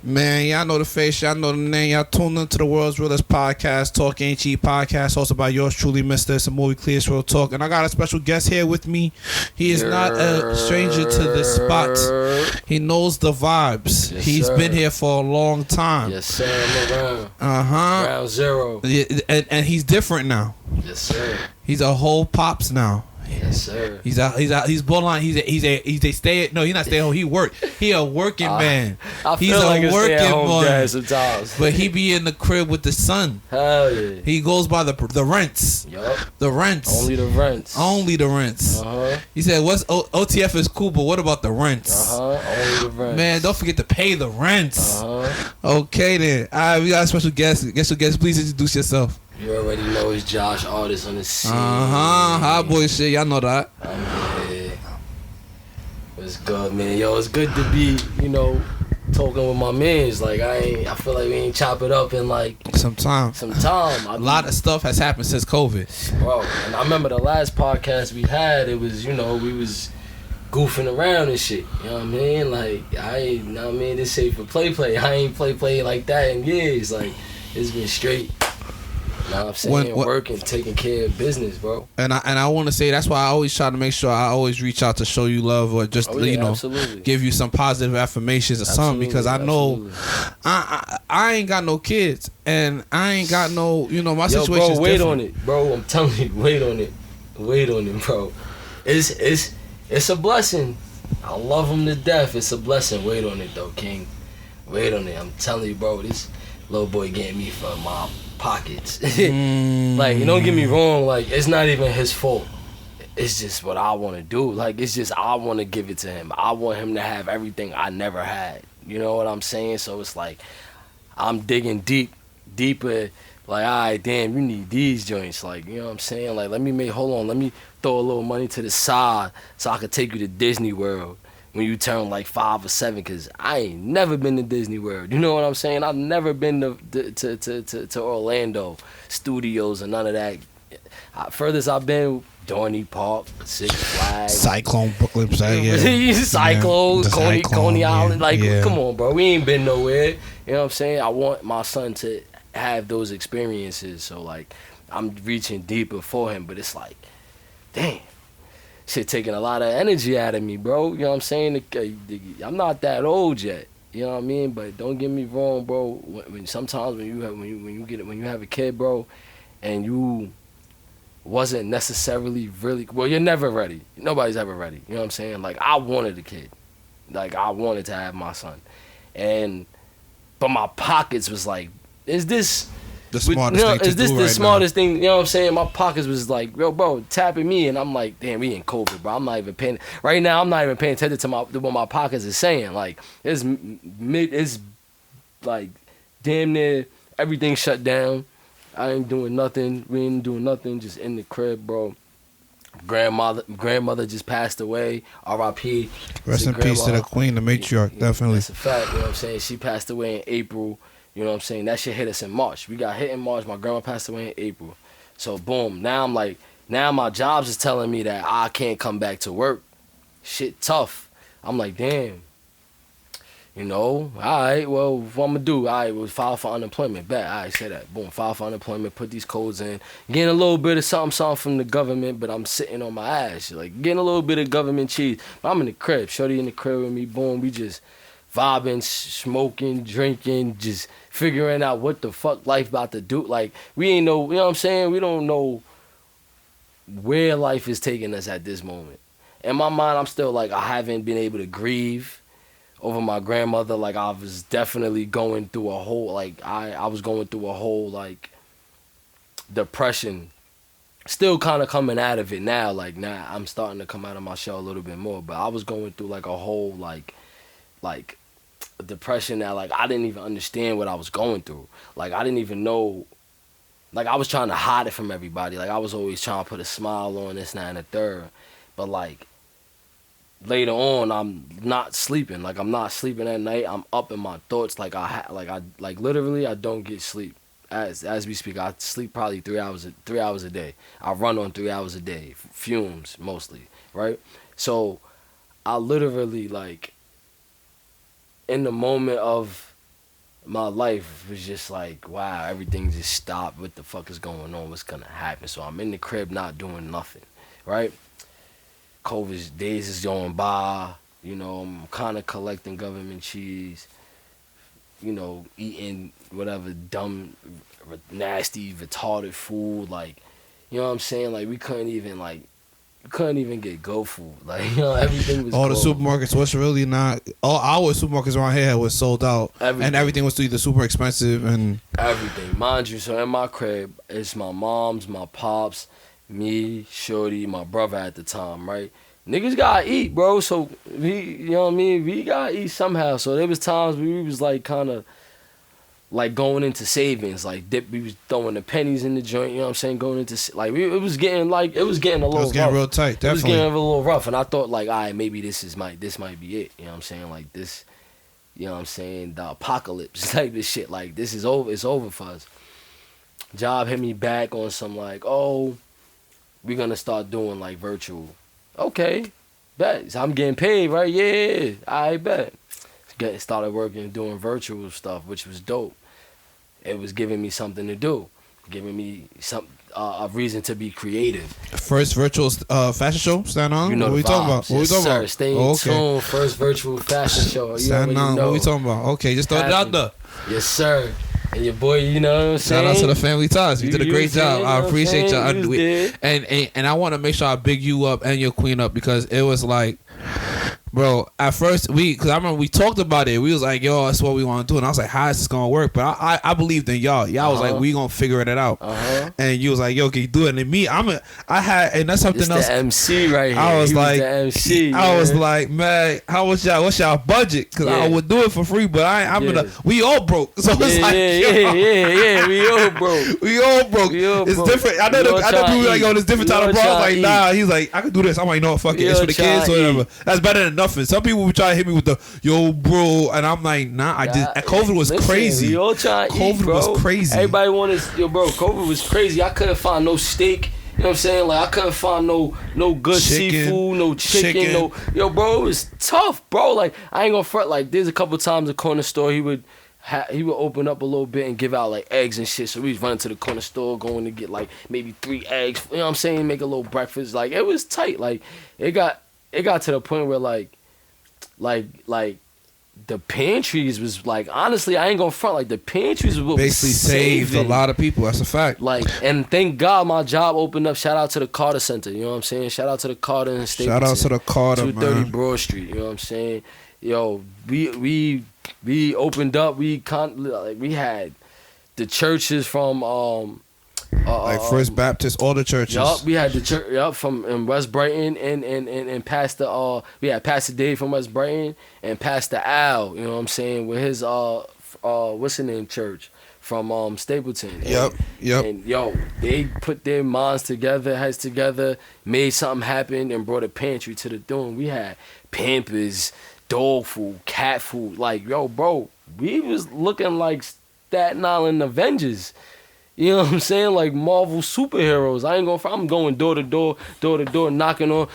Man, y'all know the face, y'all know the name. Y'all tuned into the world's realest podcast, Talk Ain't Cheap podcast, hosted by yours truly, Mr. It's a movie clear real talk. And I got a special guest here with me. He is not a stranger to this spot. He knows the vibes. Yes, He's sir. been here for a long time. Yes, sir. I'm around. Uh-huh. Round zero. Yeah, and he's different now. Yes, sir. He's a whole pops now. Yes, sir. He's borderline. He's a stay. No, he's not stay home. He work. He a working man. I He's feel like a a working stay-at-home dad man. sometimes. But he be in the crib with the son. Hell yeah. He goes by the rents. Yup. The rents. Only the rents. Only the rents. Uh-huh. He said, "What's OTF is cool, but what about the rents? Only the rents. Man, don't forget to pay the rents." Okay then. All right, we got a special guest. Please introduce yourself. You already know it's Josh Artis on the scene. Hot boy shit. Y'all know that. I'm here. What's good, man? Yo, it's good to be, talking with my mans. Like I feel like we ain't chop it up in like some time. A lot of stuff has happened since COVID. Bro, and I remember the last podcast we had, it was, we was goofing around and shit. You know what I mean? Like this ain't for play. I ain't play like that in years. Like it's been straight. You know what I'm saying? Working, taking care of business, bro. And I want to say that's why I always try to make sure I always reach out to show you love or just absolutely. give you some positive affirmations or something, because I know I ain't got no kids and I ain't got no my situation is wait different. on it, bro. I'm telling you, wait on it, bro. It's a blessing. I love him to death. It's a blessing. Wait on it though, King. Wait on it. I'm telling you, bro. This little boy getting me for my pockets. Like, don't get me wrong, like it's not even his fault. It's just what I want to do. Like it's just I want to give it to him. I want him to have everything I never had. You know what I'm saying? So it's like I'm digging deeper. Like, all right, damn, you need these joints. Like, you know what I'm saying? Like, let me throw a little money to the side so I could take you to Disney World when you turn like 5 or 7, because I ain't never been to Disney World. You know what I'm saying? I've never been to Orlando Studios and none of that. Furthest I've been, Dorney Park, Six Flags, Cyclone, Brooklyn, Cyclone, Coney Island. Like, yeah. Come on, bro. We ain't been nowhere. You know what I'm saying? I want my son to have those experiences. So, like, I'm reaching deeper for him. But it's like, damn. Shit taking a lot of energy out of me, bro. You know what I'm saying? I'm not that old yet. You know what I mean? But don't get me wrong, bro. Sometimes when you have a kid, bro, and you wasn't necessarily really you're never ready. Nobody's ever ready. You know what I'm saying? Like I wanted a kid. Like I wanted to have my son. But my pockets was like, is this the smartest thing to do? Is this the smartest thing? You know what I'm saying? My pockets was like, yo, bro, tapping me, and I'm like, damn, we in COVID, bro. I'm not even paying attention to what my pockets is saying. Like, it's like damn near everything shut down. I ain't doing nothing. We ain't doing nothing. Just in the crib, bro. Grandmother just passed away. R.I.P. Rest in peace to the queen, the matriarch. Definitely. That's a fact. You know what I'm saying? She passed away in April. You know what I'm saying? That shit hit us in March. We got hit in March. My grandma passed away in April. So, boom. Now my jobs is telling me that I can't come back to work. Shit tough. I'm like, damn. All right, well, what I'm going to do? All right, we'll file for unemployment. Bet. All right, say that. Boom, file for unemployment, put these codes in. Getting a little bit of something from the government, but I'm sitting on my ass. Like, getting a little bit of government cheese. But I'm in the crib. Shorty in the crib with me. Boom, we just vibing, smoking, drinking, just figuring out what the fuck life about to do. Like, we ain't know, you know what I'm saying? We don't know where life is taking us at this moment. In my mind, I'm still like, I haven't been able to grieve over my grandmother. Like, I was definitely going through a whole, like, I was going through a whole, like, depression. Still kind of coming out of it now. Like, now I'm starting to come out of my shell a little bit more. But I was going through, like, a whole, like depression that, like, I didn't even understand what I was going through. Like, I didn't even know. Like, I was trying to hide it from everybody. Like, I was always trying to put a smile on this, that, and the third. But, like, later on, I'm not sleeping. Like, I'm not sleeping at night. I'm up in my thoughts. Like, literally, I don't get sleep. As we speak, I sleep probably 3 hours a day. I run on 3 hours a day. Fumes, mostly, right? So, I literally, like, in the moment of my life was just like, wow, everything just stopped. What the fuck is going on? What's gonna happen? So I'm in the crib not doing nothing, right? COVID days is going by. You know, I'm kind of collecting government cheese. You know, eating whatever dumb, nasty, retarded food. Like, you know what I'm saying? Like, we couldn't even get go food. Like, you know, everything was all the cold. supermarkets was really not. All our supermarkets around here was sold out, and everything was either super expensive and everything. Mind you, so in my crib, it's my mom's, my pops, me, Shorty, my brother at the time, right? Niggas gotta eat, bro. So you know what I mean? We gotta eat somehow. So there was times where we was like kind of like going into savings, like we was throwing the pennies in the joint. You know what I'm saying? Going into like it was getting a little. It was getting rough. Real tight. Definitely. It was getting a little rough, and I thought like, all right, maybe this might be it. You know what I'm saying? Like this, you know what I'm saying? The apocalypse type of shit. Like this is over. It's over for us. Job hit me back on some like, oh, we're gonna start doing like virtual. Okay, bet. So I'm getting paid, right? Yeah, I bet. Started working doing virtual stuff, which was dope. It was giving me something to do, giving me a reason to be creative. First virtual fashion show, stand on. You know what we talking about? What we talking about? Stay tuned. First virtual fashion show. Stand on. What we talking about? Okay, just throw it out there. Yes, sir. And your boy, you know what I'm saying? Shout out to the family ties. You did a great job. I appreciate y'all. And I want to make sure I big you up and your queen up because it was like, bro, at first because I remember we talked about it. We was like, yo, that's what we want to do. And I was like, how is this going to work? But I believed in y'all. Y'all was like, we going to figure it out. And you was like, yo, can you do it? And me, and that's something it's else. The MC right here. I was like, the MC, I was like, man, what's y'all budget? Because I would do it for free, but we all broke. So it's like, we all broke. We all broke. It's different. I know people like, yo, there's different type of bro. Like, nah, he's like, I can do this. I'm like, no, fuck it. It's for the kids or whatever. That's better than nothing. Some people would try to hit me with the, yo, bro. And I'm like, nah, COVID was crazy. We all trying to eat, COVID was crazy. Everybody wanted, bro, COVID was crazy. I couldn't find no steak. You know what I'm saying? Like, I couldn't find no good seafood, no chicken. Yo, bro, it was tough, bro. Like, I ain't gonna front. Like, there's a couple times the corner store, he would open up a little bit and give out like eggs and shit. So we was running to the corner store, going to get like maybe 3 eggs. You know what I'm saying? Make a little breakfast. Like, it was tight. Like, it got to the point where like the pantries was like, honestly, I ain't gonna front. Like, the pantries was what basically saved a lot of people. That's a fact. Like, and thank God my job opened up. Shout out to the Carter Center. You know what I'm saying? Shout out to the Carter and Stapleton. Shout out to the Carter, 230 man. Broad Street. You know what I'm saying? Yo, we opened up. We had the churches from like First Baptist, all the churches. Yup, we had the church from in West Brighton and Pastor we had Pastor Dave from West Brighton and Pastor Al, you know what I'm saying, with his what's the name church from Stapleton. Yep. And yo, they put their heads together, made something happen and brought a pantry to the dome. We had Pampers, dog food, cat food. Like, yo, bro, we was looking like Staten Island Avengers. You know what I'm saying? Like Marvel superheroes. I'm going door to door, knocking on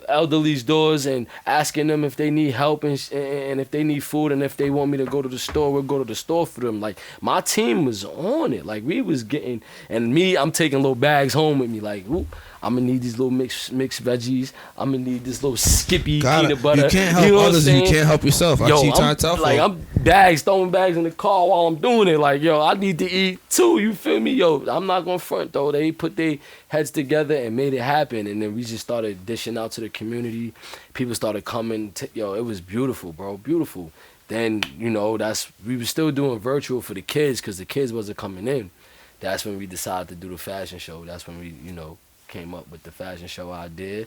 elderly's doors and asking them if they need help and if they need food, and if they want me to go to the store, we'll go to the store for them. Like, my team was on it. Like, we was getting, and me, I'm taking little bags home with me. Like, ooh, I'm gonna need these little mixed veggies. I'm gonna need this little Skippy peanut butter. You can't help others, you can't help yourself. I'm throwing bags in the car while I'm doing it. Like, yo, I need to eat too. You feel me? Yo, I'm not gonna front though. They put their heads together and made it happen, and then we just started dishing out to the community. People started coming. Yo, it was beautiful, bro, beautiful. Then, you know, we were still doing virtual for the kids because the kids wasn't coming in. That's when we decided to do the fashion show. That's when we, you know, came up with the fashion show idea.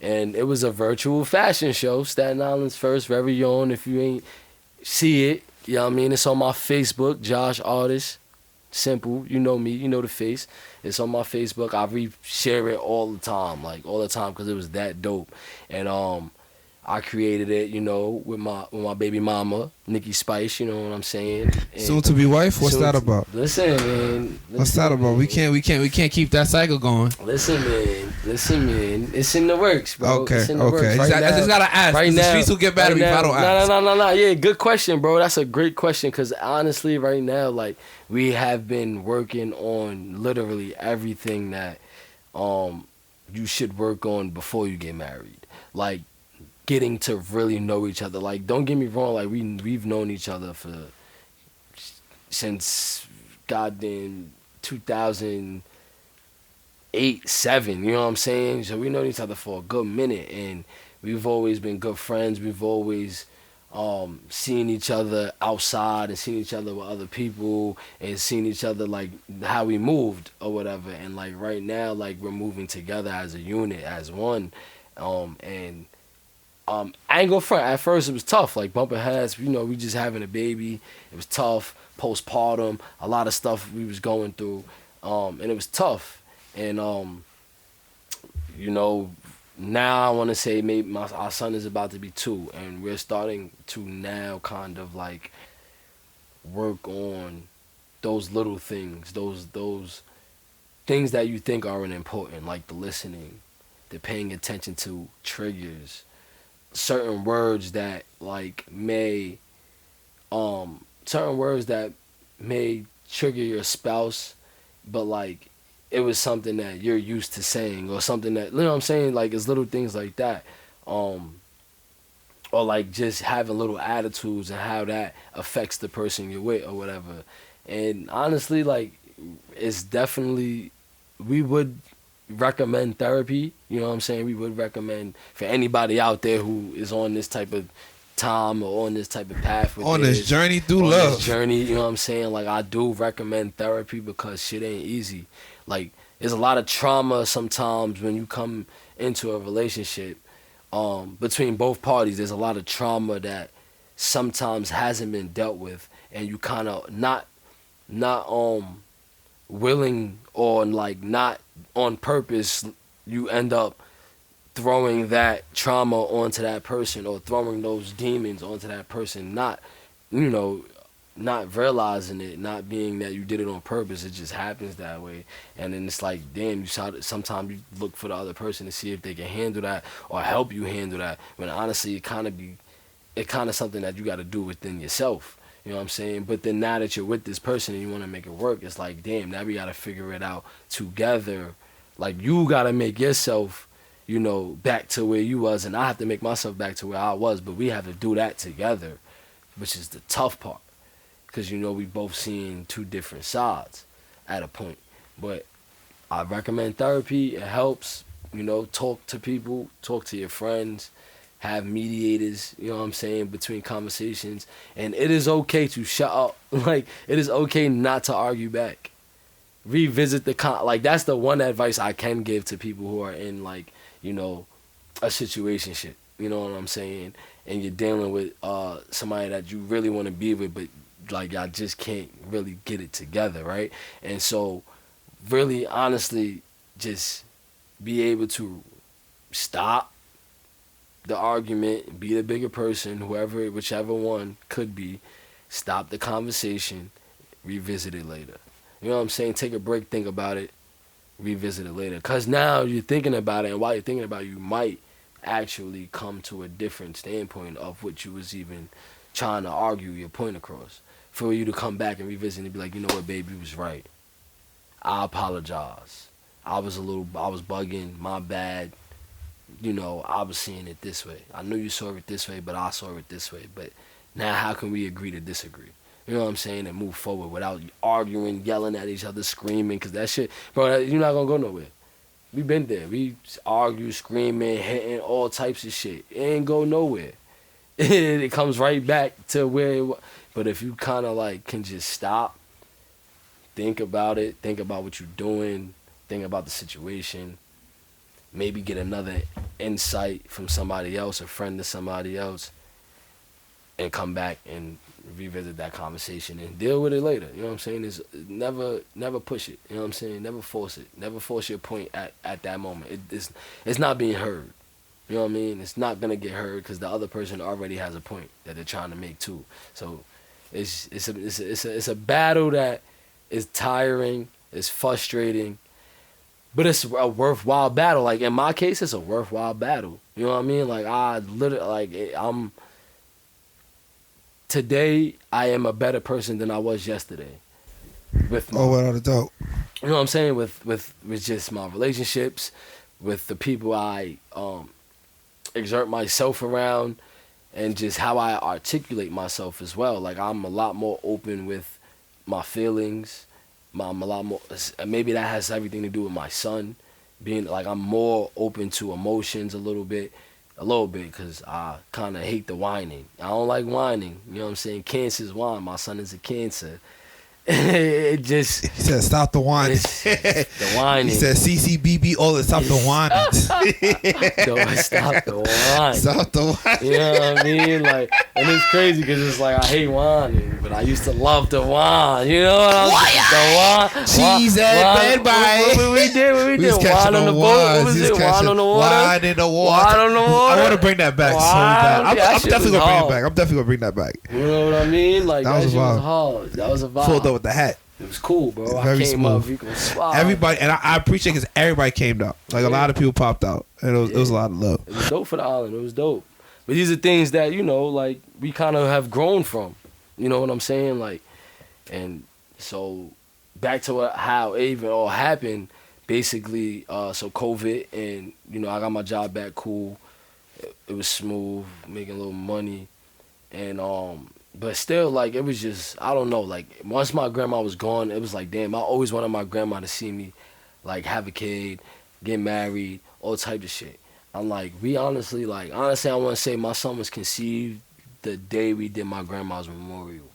And it was a virtual fashion show, Staten Island's first, very own. If you ain't see it, you know what I mean? It's on my Facebook, Josh Artis. Simple, you know me, you know the face. It's on my Facebook. I re-share it all the time, because it was that dope. And I created it, you know, with my baby mama, Nikki Spice. You know what I'm saying? And Soon to be wife. What's that about? Listen, man. What's that about? Man. We can't keep that cycle going. Listen, man. It's in the works, bro. Okay, it's in the okay. works. Right I just gotta ask. Right The now, streets will get mad at me if I don't ask. No. Yeah, good question, bro. That's a great question. Cause honestly, right now, like we have been working on literally everything that you should work on before you get married. Like getting to really know each other. Like, don't get me wrong. Like we've known each other since goddamn 2008, 7. You know what I'm saying? So we known each other for a good minute, and we've always been good friends. We've always seen each other outside and seen each other with other people and seen each other like how we moved or whatever. And like right now, like we're moving together as a unit, as one. And I ain't gonna front. At first, it was tough, like bumping heads. You know, we just having a baby. It was tough. Postpartum, a lot of stuff we was going through, and it was tough. And you know, now I want to say maybe our son is about to be 2, and we're starting to now kind of like work on those little things, those things that you think aren't important, like the listening, the paying attention to triggers, certain words that like certain words that may trigger your spouse, but like it was something that you're used to saying, or something that, you know what I'm saying, like it's little things like that, or like just having little attitudes and how that affects the person you're with or whatever. And honestly, like it's definitely, we would recommend therapy. You know what I'm saying? We would recommend for anybody out there who is on this type of time or on this type of path on this journey through love. This journey, you know what I'm saying? Like I do recommend therapy because shit ain't easy. Like there's a lot of trauma sometimes when you come into a relationship between both parties. There's a lot of trauma that sometimes hasn't been dealt with, and you kind of not willing or like not on purpose, you end up throwing that trauma onto that person or throwing those demons onto that person, not, you know, not realizing it, not being that you did it on purpose. It just happens that way. And then it's like, damn, sometimes you look for the other person to see if they can handle that or help you handle that, when honestly it kind of something that you got to do within yourself. You know what I'm saying? But then now that you're with this person and you want to make it work, it's like, damn, now we got to figure it out together. Like you got to make yourself, you know, back to where you was, and I have to make myself back to where I was, but we have to do that together, which is the tough part, because, you know, we both seeing two different sides at a point. But I recommend therapy. It helps, you know, talk to people, talk to your friends, have mediators, you know what I'm saying, between conversations. And it is okay to shut up. Like, it is okay not to argue back. Revisit like, that's the one advice I can give to people who are in, like, you know, a situationship, you know what I'm saying, and you're dealing with somebody that you really want to be with, but like y'all just can't really get it together, right? And so really honestly just be able to stop the argument, be the bigger person, whichever one could be, stop the conversation, revisit it later. You know what I'm saying? Take a break, think about it, revisit it later. Because now you're thinking about it, and while you're thinking about it, you might actually come to a different standpoint of what you was even trying to argue your point across. For you to come back and revisit and be like, you know what, babe, you was right. I apologize. I was bugging, my bad. You know, I was seeing it this way. I knew you saw it this way, but I saw it this way. But now how can we agree to disagree? You know what I'm saying? And move forward without arguing, yelling at each other, screaming. Because that shit, bro, you're not going to go nowhere. We been there. We argue, screaming, hitting, all types of shit. It ain't go nowhere. It comes right back to where it was. But if you kind of like can just stop, think about it, think about what you're doing, think about the situation, maybe get another insight from somebody else, a friend to somebody else, and come back and revisit that conversation and deal with it later. You know what I'm saying? It's never push it. You know what I'm saying? Never force it. Never force your point at that moment. It's not being heard. You know what I mean? It's not gonna get heard because the other person already has a point that they're trying to make too. So it's a battle that is tiring, it's frustrating, but it's a worthwhile battle. Like in my case, it's a worthwhile battle. You know what I mean? Like I literally, like today I am a better person than I was yesterday. With my, without a doubt. you know what I'm saying? With just my relationships, with the people I exert myself around, and just how I articulate myself as well. Like I'm a lot more open with my feelings. I'm a lot more. Maybe that has everything to do with my son being like I'm more open to emotions a little bit, because I kind of hate the whining. I don't like whining. You know what I'm saying? Cancer's whine. My son is a Cancer. It just. He said, "Stop the whining." The whining. He said, "CCBB, all the stop the whining." Don't stop the whining. Stop the whining. You know what I mean? Like, and it's crazy because it's like I hate whining, but I used to love to whine. You know what I'm saying? Cheese and bed bye. What we did? Wine on the boat. What was it? Wine on the water. Wine in the water. Wine on the water. I want to bring that back so bad. I'm definitely gonna bring it back. I'm definitely gonna bring that back. You know what I mean? Like that shit was vibe. hard. That was a vibe. Pulled up with the hat. It was cool, bro. Very I came smooth. up, you can swap. Everybody, and I appreciate because everybody came out. Like a lot of people popped out, and it was a lot of love. It was dope for the island. It was dope. But these are things that, you know, like we kind of have grown from. You know what I'm saying? Like, and so back to how it even all happened. Basically, so COVID, and you know, I got my job back. Cool. It was smooth, making a little money, and but still, like, it was just, I don't know, like, once my grandma was gone, it was like, damn, I always wanted my grandma to see me, like, have a kid, get married, all type of shit. I'm like, honestly, I want to say my son was conceived the day we did my grandma's memorial.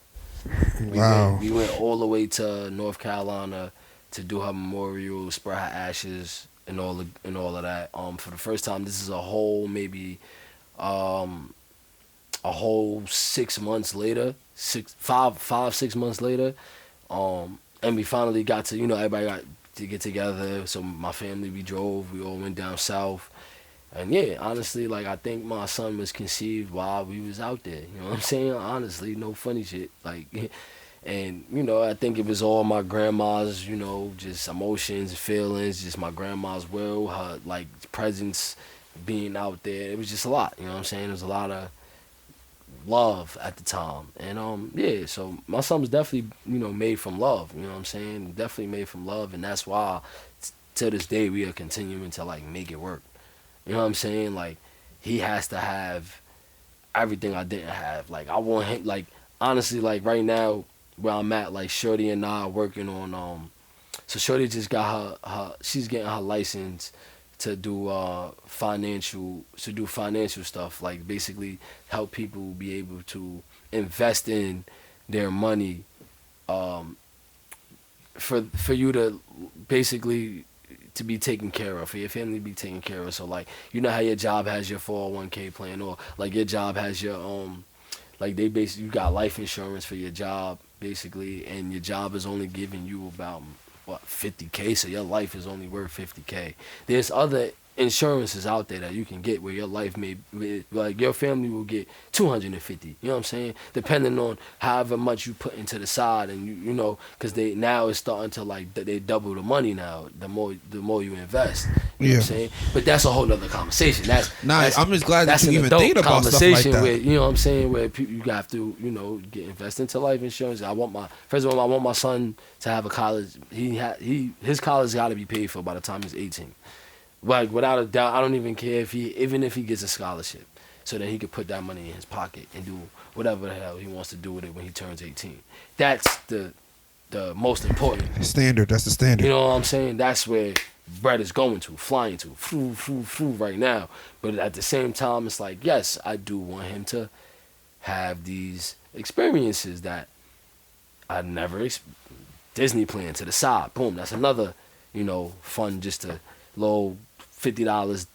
Wow. We went all the way to North Carolina to do her memorial, spread her ashes, and all of that. For the first time, this is a whole, maybe, a whole 6 months later, 6 months later, and we finally got to, you know, everybody got to get together. So my family, we drove, we all went down south, and yeah, honestly, like I think my son was conceived while we was out there. You know what I'm saying? Honestly, no funny shit, like. And, you know, I think it was all my grandma's, you know, just emotions, feelings, just my grandma's will, her, like, presence being out there. It was just a lot, you know what I'm saying? It was a lot of love at the time. And, yeah, so my son was definitely, you know, made from love, you know what I'm saying? Definitely made from love, and that's why, to this day, we are continuing to, like, make it work. You know what I'm saying? Like, he has to have everything I didn't have. Like, I want him, like, honestly, like, right now, where I'm at, like Shorty and I are working on so Shorty just got she's getting her license to do financial stuff, like basically help people be able to invest in their money for you to basically to be taken care of, for your family to be taken care of. So like, you know how your job has your 401k plan, or like your job has your like they basically, you got life insurance for your job basically, and your job is only giving you about what, 50K, so your life is only worth 50K. There's other insurances out there that you can get where your life may, like your family will get 250, you know what I'm saying, depending on however much you put into the side. And you know, because they now it's starting to like, they double the money now the more you invest, you know what I'm saying. But that's a whole nother conversation. That's I'm just glad that you even thinking about stuff like that. Where, you know what I'm saying, where you have to, you know, get invest into life insurance. I want my son to have a college. His college got to be paid for by the time he's 18. Like, without a doubt, I don't even care even if he gets a scholarship, so that he could put that money in his pocket and do whatever the hell he wants to do with it when he turns 18. That's the most important standard. That's the standard. You know what I'm saying? That's where bread is flying to, right now. But at the same time, it's like, yes, I do want him to have these experiences that I never Disney playing to the side. Boom, that's another, you know, fun, just a little $50,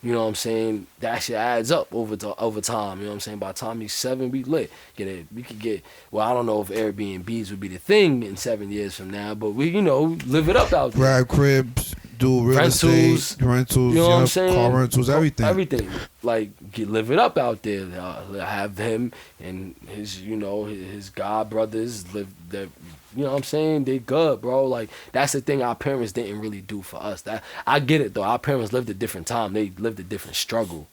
you know what I'm saying? That shit adds up over time, you know what I'm saying? By the time he's 7, we lit. We could get, well, I don't know if Airbnbs would be the thing in 7 years from now, but we, you know, live it up out there. Grab cribs, do real rentals, estate, rentals, you know what I'm saying? car rentals, everything. Everything. Like, live it up out there. Have him and his, you know, his god brothers live that. You know what I'm saying? They good, bro. Like, that's the thing our parents didn't really do for us. That I get it though. Our parents lived a different time. They lived a different struggle.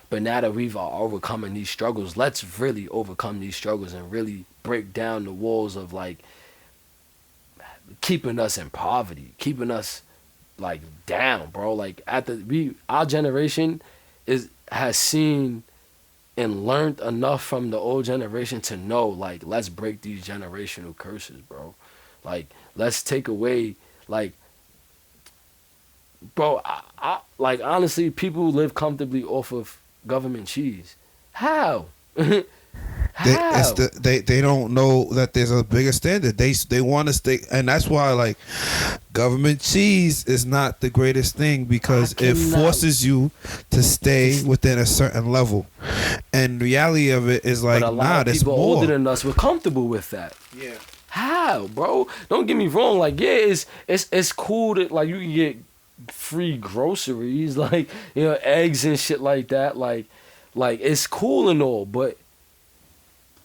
But now that we've overcoming these struggles, let's really overcome these struggles and really break down the walls of like keeping us in poverty, keeping us like down, bro. Like our generation has seen and learned enough from the old generation to know, like, let's break these generational curses, bro. Like, let's take away, like, bro, I like, honestly, people live comfortably off of government cheese. How? How? They don't know that there's a bigger standard. They want to stay, and that's why like government cheese is not the greatest thing, because it forces you to stay within a certain level. And the reality of it is like, but a lot of there's people more. older than us were comfortable with that. Yeah. How, bro? Don't get me wrong. Like, yeah, it's cool that like you can get free groceries, like, you know, eggs and shit like that. Like it's cool and all, but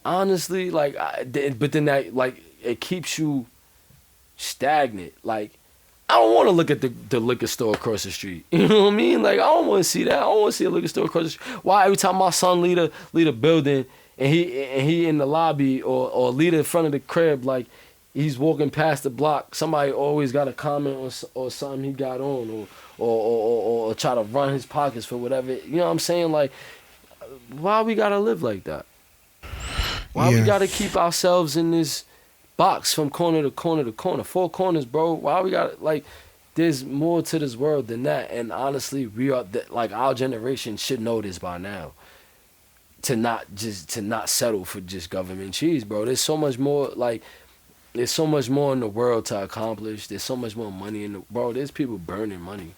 honestly, like, but then that, like, it keeps you stagnant. Like, I don't want to look at the liquor store across the street. You know what I mean? Like, I don't want to see that. I don't want to see a liquor store across the street. Why every time my son leave a building and he in the lobby or leave in front of the crib, like, he's walking past the block, somebody always got a comment or something he got on or try to run his pockets for whatever. You know what I'm saying? Like, why we gotta live like that? Why we gotta keep ourselves in this box from corner to corner to corner, four corners, bro? Why we gotta, like, there's more to this world than that. And honestly, we are like, our generation should know this by now. To not settle for just government cheese, bro. There's so much more, like, there's so much more in the world to accomplish. There's so much more money in the world. There's people burning money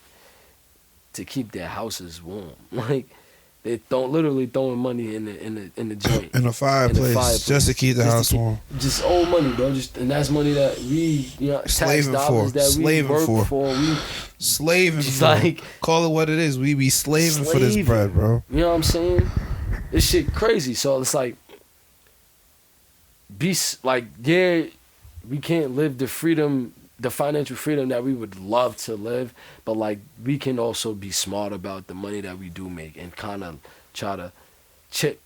to keep their houses warm. Like, they literally throwing money in the joint, in the fireplace, just to keep the house warm. Just old money, bro. And that's money that we, you know, slaving tax for, dollars that we work for. We slaving for. Like, call it what it is. We be slaving for this bread, bro. You know what I'm saying? This shit crazy. So it's like, yeah, we can't live the freedom, the financial freedom that we would love to live, but like, we can also be smart about the money that we do make and kind of try to chip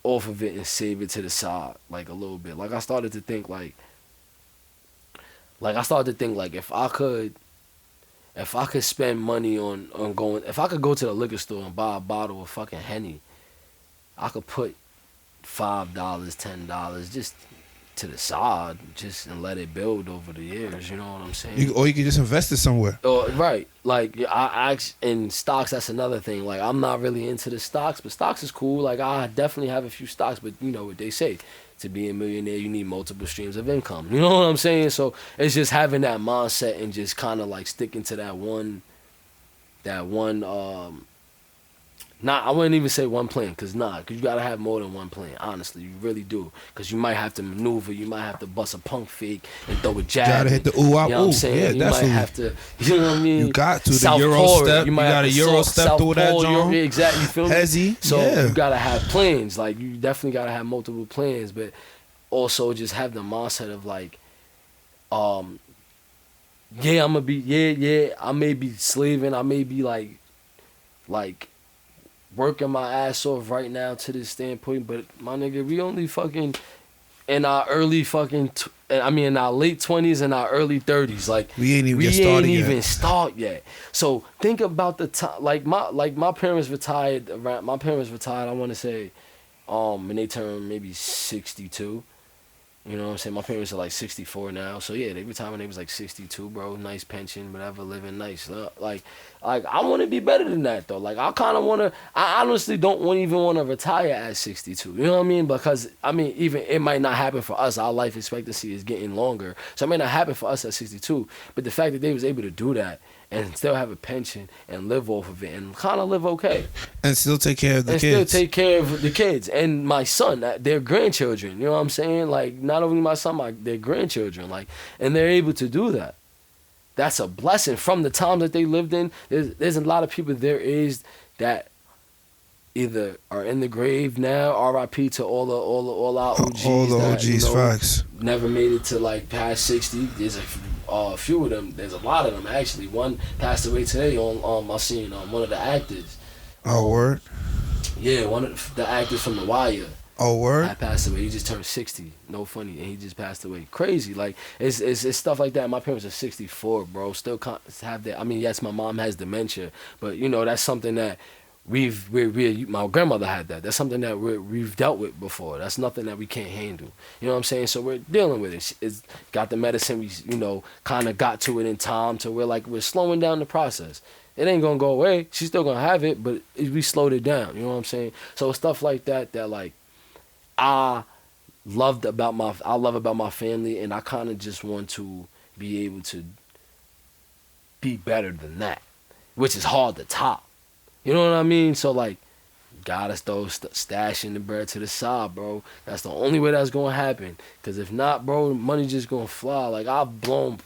off of it and save it to the side, like, a little bit. Like, I started to think like if I could spend money on going, if I could go to the liquor store and buy a bottle of fucking Henny, I could put $5, $10 just to the side, just, and let it build over the years. You know what I'm saying? Or you can just invest it somewhere. Right. Like, in stocks, that's another thing. Like, I'm not really into the stocks, but stocks is cool. Like, I definitely have a few stocks, but you know what they say, to be a millionaire, you need multiple streams of income. You know what I'm saying? So it's just having that mindset and just kind of like sticking to that one, I wouldn't even say one plan, cause you gotta have more than one plan. Honestly, you really do, cause you might have to maneuver, you might have to bust a punk fake and throw a jab. You gotta hit the ooh, you know what I'm saying? Yeah, you definitely. might have to, you know what I mean? You got to South the Euro forward, step. You got a Euro step through that, John. Exactly. You feel me? Hezzy. So yeah. you gotta have plans. Like, you definitely gotta have multiple plans, but also just have the mindset of like, yeah, I'm gonna be, I may be slaving, I may be like working my ass off right now to this standpoint, but my nigga, we only fucking in our early fucking, in our late 20s and our early 30s. Like, we ain't even start yet. So think about the time. Like my parents retired. My parents retired, I want to say, when they turned maybe 62. You know what I'm saying? My parents are like 64 now. So yeah, they retired when they was like 62, bro. Nice pension, whatever, living nice. Like I want to be better than that though. Like, I kind of want to, I honestly don't even want to retire at 62. You know what I mean? Because even it might not happen for us. Our life expectancy is getting longer. So it may not happen for us at 62. But the fact that they was able to do that and still have a pension and live off of it and kind of live okay. And still take care of the kids. And still take care of the kids. And my son, their grandchildren. You know what I'm saying? Like, not only my son, their grandchildren. Like, and they're able to do that. that's a blessing from the time that they lived in. There's a lot of people their age that either are in the grave now, R.I.P. to all our OGs. All the that, OGs, facts. Never made it to like past 60. There's a few of them. There's a lot of them actually. One passed away today on I seen one of the actors. Oh, word. Yeah, one of the actors from The Wire. Oh, word. I passed away. He just turned 60. No funny, and he just passed away. Crazy. Like it's stuff like that. My parents are 64, bro. Still have that. I mean, yes, my mom has dementia, but that's something that my grandmother had that. That's something that we've dealt with before. That's nothing that we can't handle. You know what I'm saying? So we're dealing with it. It's got the medicine. We kind of got to it in time to where like we're slowing down the process. It ain't gonna go away. She's still gonna have it, but we slowed it down. You know what I'm saying? So stuff like that like I love about my family, and I kind of just want to be able to be better than that, which is hard to top. You know what I mean? So like, gotta throw stashing the bread to the side, bro. That's the only way that's gonna happen. Cause if not, bro, money just gonna fly. Like I've blown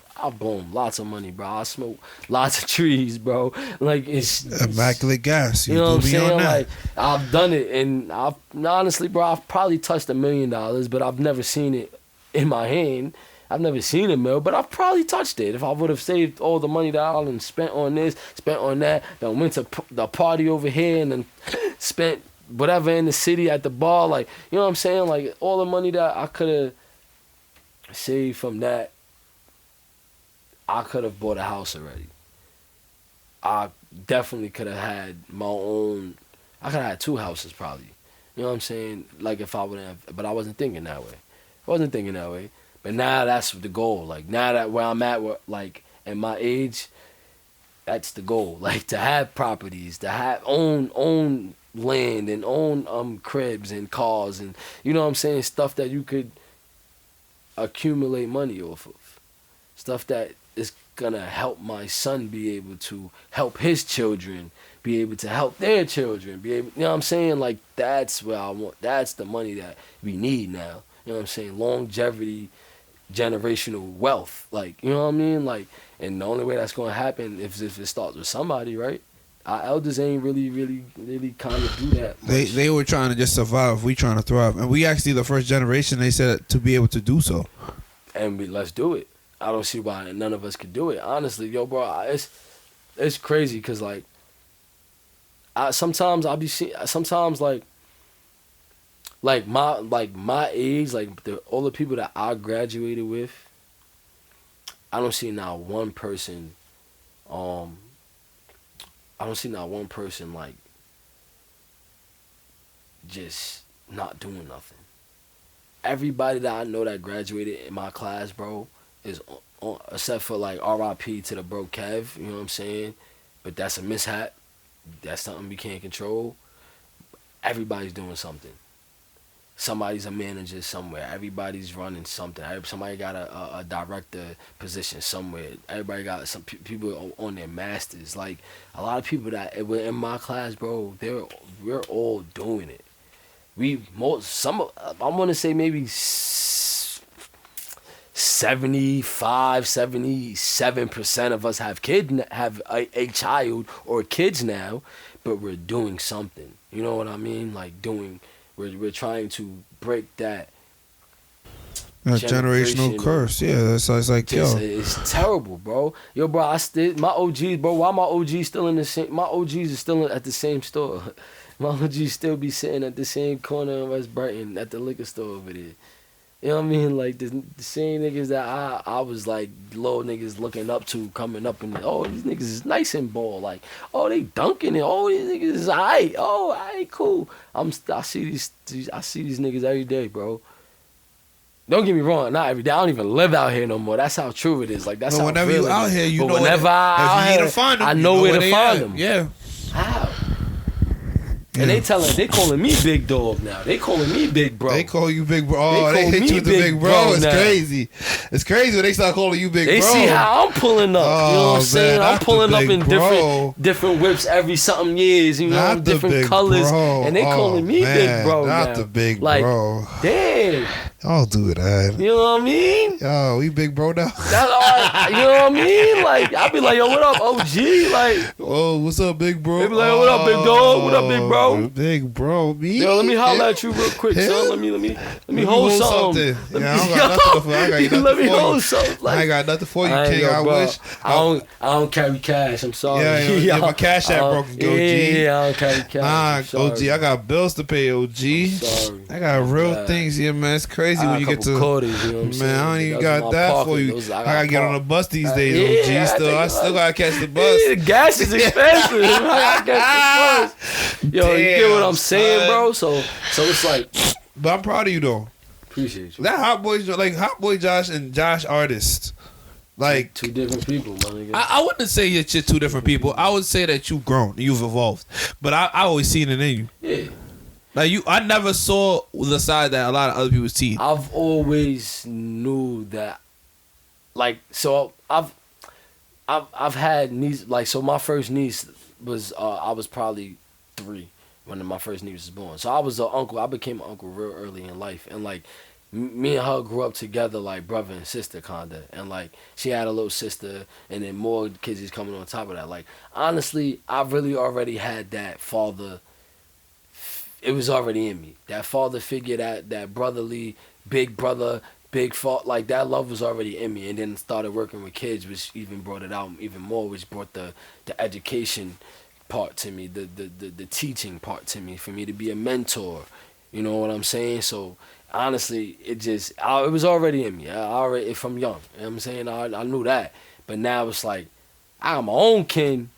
lots of money, bro. I smoke lots of trees, bro. Like it's immaculate gas. You know what I'm saying? Like I've done it, and honestly, bro, I've probably touched $1 million, but I've never seen it in my hand. I've never seen a mill, but I've probably touched it. If I would have saved all the money that I done spent on this, spent on that, then went to the party over here, and then spent whatever in the city at the bar, like, you know what I'm saying? Like, all the money that I could have saved from that, I could have bought a house already. I definitely could have had my own. I could have had 2 houses probably. You know what I'm saying? Like, if I wouldn't have, but I wasn't thinking that way. But now that's the goal. Like, now that where I'm at, like, at my age, that's the goal. Like, to have properties, to have own land and own cribs and cars and, you know what I'm saying, stuff that you could accumulate money off of. Stuff that is gonna help my son be able to help his children, be able to help their children, be able, you know what I'm saying? Like, that's where I want. That's the money that we need now. You know what I'm saying? Longevity, generational wealth, like, you know what I mean? Like, and the only way that's gonna happen if it starts with somebody, right? Our elders ain't really kind of do that much. They were trying to just survive. We trying to thrive, and we actually the first generation. They said to be able to do so, and let's do it. I don't see why none of us could do it. Honestly, yo, bro, it's crazy because like sometimes I'll be seeing like my age, like all the people that I graduated with, I don't see not one person like just not doing nothing. Everybody that I know that graduated in my class, bro, is on, except for like R.I.P. to the bro Kev, you know what I'm saying? But that's a mishap. That's something we can't control. Everybody's doing something. Somebody's a manager somewhere. Everybody's running something. Somebody got a director position somewhere. Everybody got some people on their masters. Like, a lot of people that were in my class, bro, we're all doing it. I want to say maybe 77% of us have a child or kids now, but we're doing something. You know what I mean? Like we're trying to break that generational curse. Yeah, it's like it's terrible, bro. Yo, bro, my OGs, bro. Why my OGs still in the same? My OGs is still at the same store. My OGs still be sitting at the same corner in West Brighton at the liquor store over there. You know what I mean? Like the same niggas that I was like little niggas looking up to coming up and these niggas is nice and ball. Like, they dunking it. These niggas is aight. Aight, cool. I see these niggas every day, bro. Don't get me wrong, not every day. I don't even live out here no more. That's how true it is. Like, that's how whenever you out here, you know whenever I know where to find them. Yeah. How? And they calling me big dog now. They calling me big bro. They call you big bro. Oh, they hit you with the big bro. It's crazy. It's crazy when they start calling you big bro. They see how I'm pulling up. You know what I'm saying? I'm pulling up in different whips every something years. You know, different colors. And they calling me big bro now. Not the big bro. Damn. Don't do that. You know what I mean? Yo, we big bro now. That's all right. You know what I mean? Like, I be like, yo, what up, OG? Like, oh, what's up, big bro? they be like, what up, big dog? What up, big bro? Big bro, me. Yo, let me holler at you real quick, son. Let me hold something. Yeah, I don't got nothing for you. I got nothing Let me for hold you. something. Like, I ain't got nothing for you, I ain't King. go, I bro. wish. I don't carry cash. I'm sorry. Yeah, my cash app broken, OG. Yeah, I don't carry cash. Nah, OG, I got bills to pay, OG. Sorry. I got real things here, man. It's crazy when you get to. Quarters, you know what I'm saying? Man, I don't even got that for you. I gotta get on the bus these days, OG. I still gotta catch the bus. Yeah, gas is expensive. I gotta catch the bus. Yo, Damn, you get what I'm saying, son. bro? So it's like, But I'm proud of you though. appreciate you. That Hot Boy Josh and Josh Artist. Like two different people, my nigga. I wouldn't say you're two different people. I would say that you've grown, you've evolved. But I always seen it in you. Yeah. Like I never saw the side that a lot of other people see. I've always knew that, like, so I've had niece, like, so my first niece was I was probably 3 when my first niece was born. So I was an uncle. I became an uncle real early in life, and like me and her grew up together like brother and sister kinda, and like she had a little sister, and then more kids is coming on top of that. Like honestly, I really already had that father. It was already in me. That father figure, that brotherly, big brother, big fault, like that love was already in me. And then started working with kids, which even brought it out even more, which brought the education part to me, the teaching part to me, for me to be a mentor. You know what I'm saying? So honestly, it was already in me. I already, from young. You know what I'm saying? I knew that. But now it's like, I got my own kin.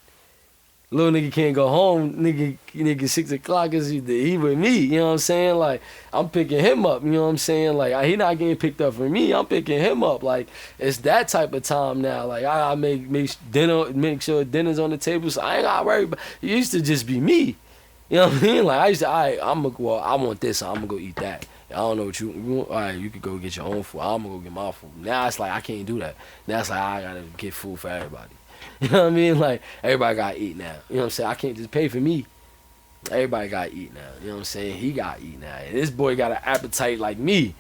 Little nigga can't go home, nigga 6 o'clock is he with me, you know what I'm saying? Like, I'm picking him up, you know what I'm saying? Like, he not getting picked up for me, I'm picking him up. Like, it's that type of time now. Like, I gotta make sure dinner's on the table, so I ain't gotta worry about it. Used to just be me, you know what I mean? Like, I want this, so I'm gonna go eat that. I don't know what you want. All right, you could go get your own food. I'm gonna go get my food. Now it's like, I can't do that. Now it's like, I gotta get food for everybody. You know what I mean? Like, everybody gotta eat now. You know what I'm saying? I can't just pay for me. Everybody gotta eat now. You know what I'm saying? He gotta eat now. And this boy got an appetite like me.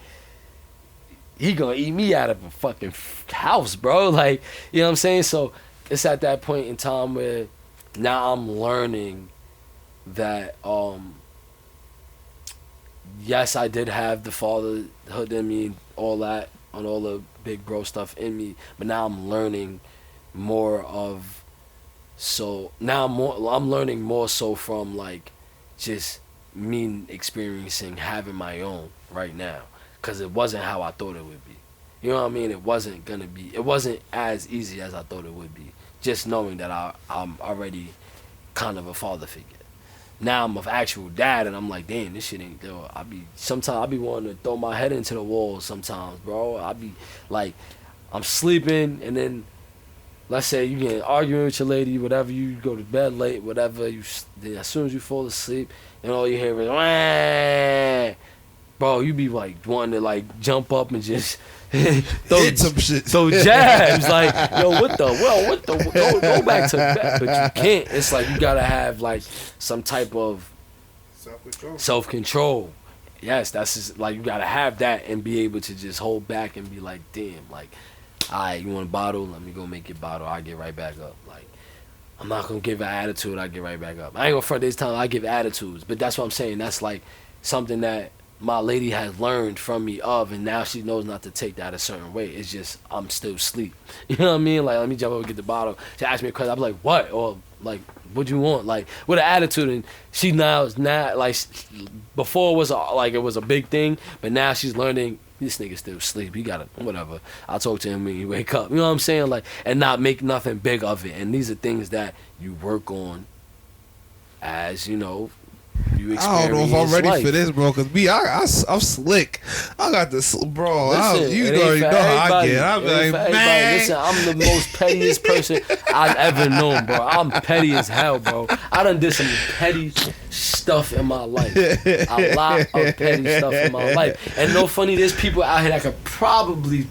He gonna eat me out of a fucking house, bro. Like, you know what I'm saying? So, it's at that point in time where now I'm learning that, yes, I did have the fatherhood in me, all that, and all the big bro stuff in me, but now I'm learning more of, so now I'm learning more so from like just me experiencing having my own right now, because it wasn't how I thought it would be. You know what I mean? It wasn't as easy as I thought it would be, just knowing that I'm already kind of a father figure. Now I'm an actual dad, and I'm like, damn, this shit ain't, yo, sometimes I be wanting to throw my head into the wall sometimes, bro. I be like, I'm sleeping, and then let's say you get arguing with your lady, whatever, you go to bed late, whatever, then as soon as you fall asleep, and all you hear is, wah! Bro, you be like wanting to like jump up and just hit some shit. Throw jabs, like, yo, go back to bed, but you can't. It's like you gotta have like some type of self-control. Yes, that's just, like, you gotta have that and be able to just hold back and be like, damn, like, alright, you want a bottle? Let me go make your bottle. I'll get right back up. Like, I'm not gonna give an attitude. I'll get right back up. I ain't gonna front this time. I give attitudes, but that's what I'm saying. That's like something that my lady has learned from me of, and now she knows not to take that a certain way. It's just, I'm still asleep. You know what I mean? Like, let me jump up and get the bottle. She asked me a question. I'm like, what? Or like, what you want? Like, with an attitude. And she now is not like, before it was a big thing, but now she's learning. This nigga still asleep. You gotta, whatever. I'll talk to him when you wake up. You know what I'm saying? Like, and not make nothing big of it. And these are things that you work on as, you know, you experience. I don't know if I'm ready life. for this, bro. Cause I'm slick. I got this, bro. Listen, you already know how I get. I'm like, man. Listen, I'm the most pettiest person I've ever known, bro. I'm petty as hell, bro. I done did some petty stuff in my life. A lot of petty stuff in my life. And no funny, there's people out here that could probably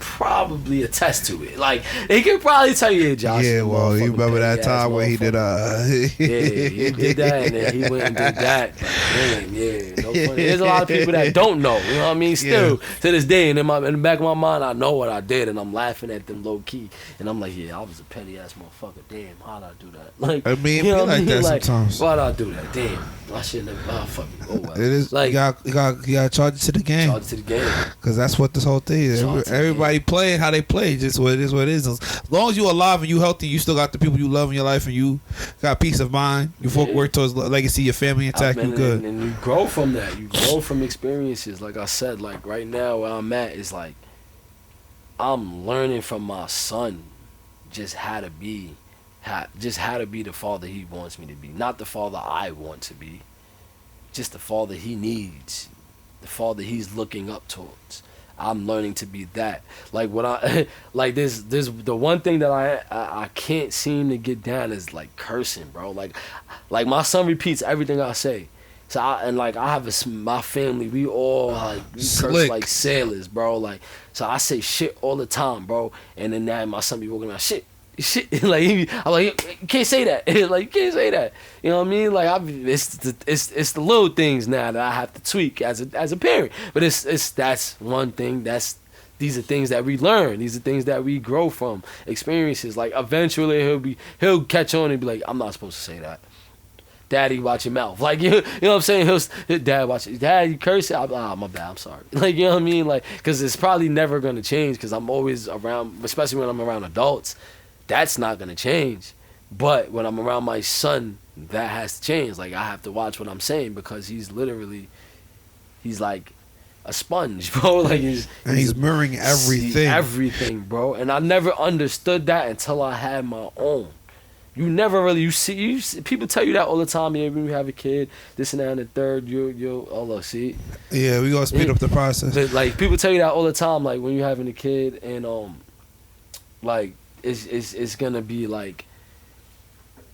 attest to it. Like, they could probably tell you, hey, Josh. Yeah, well, you remember that time when he did yeah, he did that, and then he went and did that. Like, Damn, yeah. No funny. There's a lot of people that don't know. You know what I mean? Still, to this day, and in the back of my mind, I know what I did, and I'm laughing at them low key. And I'm like, yeah, I was a petty ass motherfucker. Damn, how'd I do that? Like, I mean, you know what I like mean? that Like, sometimes. why'd I do that? Damn, I shouldn't have. Oh, fuck it. Oh, well. It is like, you got charge it to the game. charge it to the game. Cause that's what this whole thing is. Everybody playing how they play. Just what it is. What it is. As long as you alive and you healthy, you still got the people you love in your life, and you got peace of mind. You work towards legacy, your family intact. You good. And you grow from that. You grow from experiences. Like I said, like right now where I'm at is like I'm learning from my son just how to be the father he wants me to be. Not the father I want to be. Just the father he needs. The father he's looking up towards. I'm learning to be that. Like when I like this the one thing that I can't seem to get down is like cursing, bro. Like my son repeats everything I say. So I have my family, we all like we curse like sailors, bro. Like so I say shit all the time, bro. And then now my son be walking around shit. Like I'm like you can't say that. Like you can't say that. You know what I mean? Like it's the little things now that I have to tweak as a parent. But that's one thing. These are things that we learn. These are things that we grow from experiences. Like eventually he'll catch on and be like, I'm not supposed to say that. Daddy, watch your mouth. Like you know what I'm saying? Dad, watch it. Dad, you curse it. My bad. I'm sorry. Like you know what I mean? Like because it's probably never gonna change because I'm always around, especially when I'm around adults. That's not gonna change. But when I'm around my son, that has to change. Like I have to watch what I'm saying because he's like a sponge, bro. Like he's mirroring everything. Everything, bro. And I never understood that until I had my own. You never really you see people tell you that all the time. Yeah, when you have a kid, this and that and the third, you oh look, see. Yeah, we gonna speed up the process. Like people tell you that all the time. Like when you're having a kid and like. It's gonna be like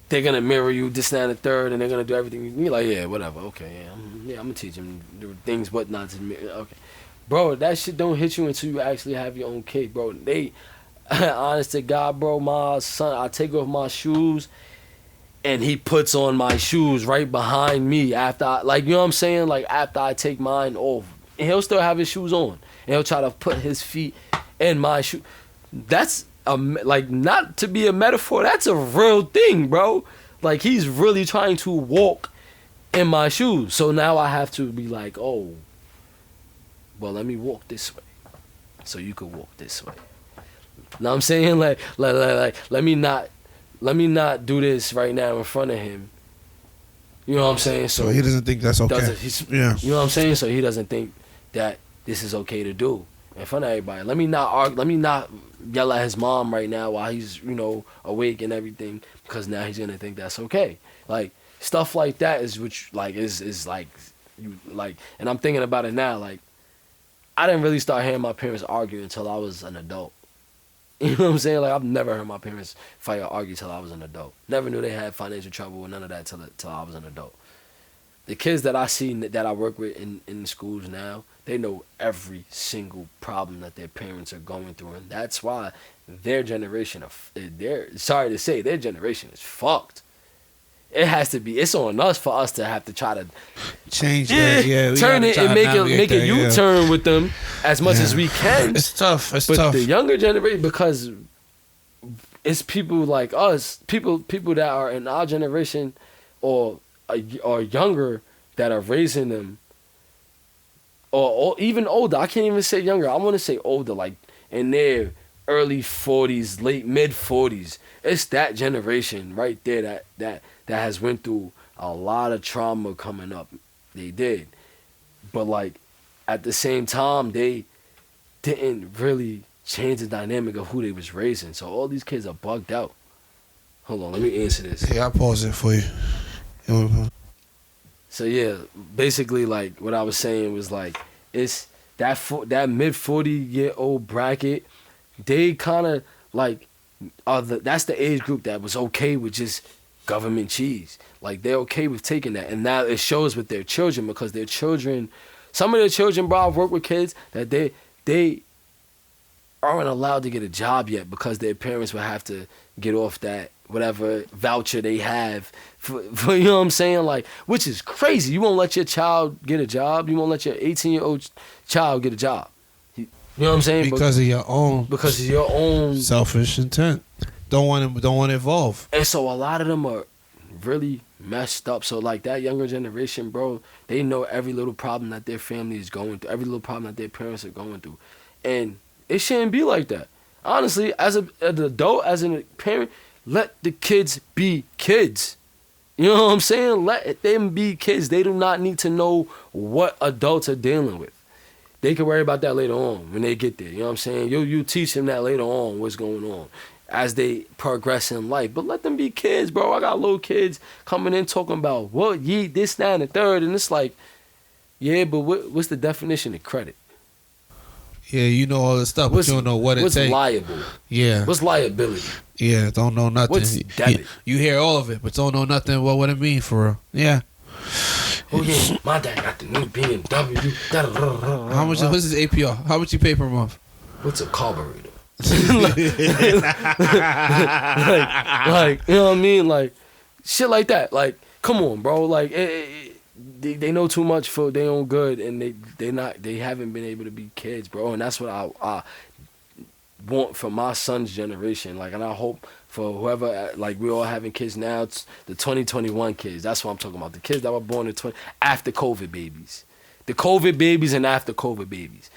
they're gonna mirror you this, that, and the third, and they're gonna do everything. You're like, yeah, whatever, okay, I'm gonna teach them things, what not to. Okay, bro, that shit don't hit you until you actually have your own kid, bro. They, honest to God, bro, my son, I take off my shoes, and he puts on my shoes right behind me after I, like, you know what I'm saying, like after I take mine off, and he'll still have his shoes on, and he'll try to put his feet in my shoe. That's like not to be a metaphor, that's a real thing, bro. Like he's really trying to walk in my shoes. So now I have to be like, oh, well, let me walk this way so you could walk this way. Know what I'm saying? Like let me not do this right now in front of him. You know what I'm saying? So he doesn't think that's okay. Yeah. You know what I'm saying? So he doesn't think that this is okay to do in front of everybody. Let me not yell at his mom right now while he's, awake and everything, because now he's gonna think that's okay. Like stuff like that is which like is like you like, and I'm thinking about it now. Like I didn't really start hearing my parents argue until I was an adult. You know what I'm saying? Like I've never heard my parents fight or argue till I was an adult. Never knew they had financial trouble or none of that till I was an adult. The kids that I see that I work with in schools now, they know every single problem that their parents are going through, and that's why their generation sorry to say, their generation is fucked. It has to be. It's on us for us to have to try to change that. Yeah, turn it and make a U-turn with them as much as we can. It's tough. But the younger generation, because it's people like us, people that are in our generation or younger that are raising them, or even older. I can't even say younger. I want to say older, like in their early 40s, late mid 40s. It's that generation right there that has went through a lot of trauma coming up. They did, but like at the same time, they didn't really change the dynamic of who they was raising. So all these kids are bugged out. Hold on, let me answer this. Yeah, I'll pause it for you. So yeah, basically like what I was saying was like it's that mid 40-year-old bracket. They kind of like that's the age group that was okay with just government cheese. Like they're okay with taking that, and now it shows with their children, because their children, some of their children, bro, I've worked with kids that they aren't allowed to get a job yet because their parents would have to get off that whatever voucher they have for you know what I'm saying, like, which is crazy. You won't let your child get a job. You won't let your 18-year-old child get a job. You know what I'm saying? Because of your own. Because of your own selfish intent. Don't want to involve. And so a lot of them are really messed up. So like that younger generation, bro, they know every little problem that their family is going through, every little problem that their parents are going through, and it shouldn't be like that. Honestly, as an adult, as a parent, let the kids be kids. You know what I'm saying? Let them be kids. They do not need to know what adults are dealing with. They can worry about that later on when they get there. You know what I'm saying? You teach them that later on what's going on as they progress in life. But let them be kids, bro. I got little kids coming in talking about, well, this, that, and the third. And it's like, yeah, but what's the definition of credit? Yeah, you know all this stuff, but you don't know what it takes. What's liable? Yeah. What's liability? Yeah, don't know nothing. What's debit? You hear all of it, but don't know nothing what it mean for real. Yeah. Oh yeah, my dad got the new BMW. How much? What's his APR? How much you pay per month? What's a carburetor? like, you know what I mean? Like, shit like that. Like, come on, bro. Like, they know too much for their own good, and they haven't been able to be kids, bro. And that's what I want for my son's generation. Like, and I hope for whoever, like, we're all having kids now, it's the 2021 kids. That's what I'm talking about. The kids that were born in after COVID babies. The COVID babies and after COVID babies.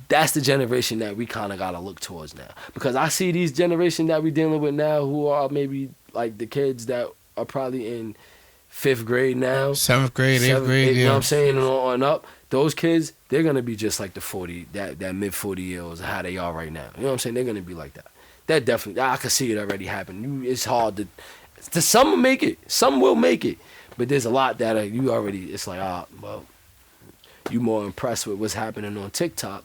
That's the generation that we kind of got to look towards now. Because I see these generation that we dealing with now who are maybe like the kids that are probably in 5th grade now. 7th grade, 8th grade, yeah. You know what I'm saying? And on up. Those kids, they're going to be just like the 40, that mid 40-year-olds, how they are right now. You know what I'm saying? They're going to be like that. That definitely, I can see it already happen. It's hard to some will make it. Some will make it. But there's a lot that you already, it's like, well, you more impressed with what's happening on TikTok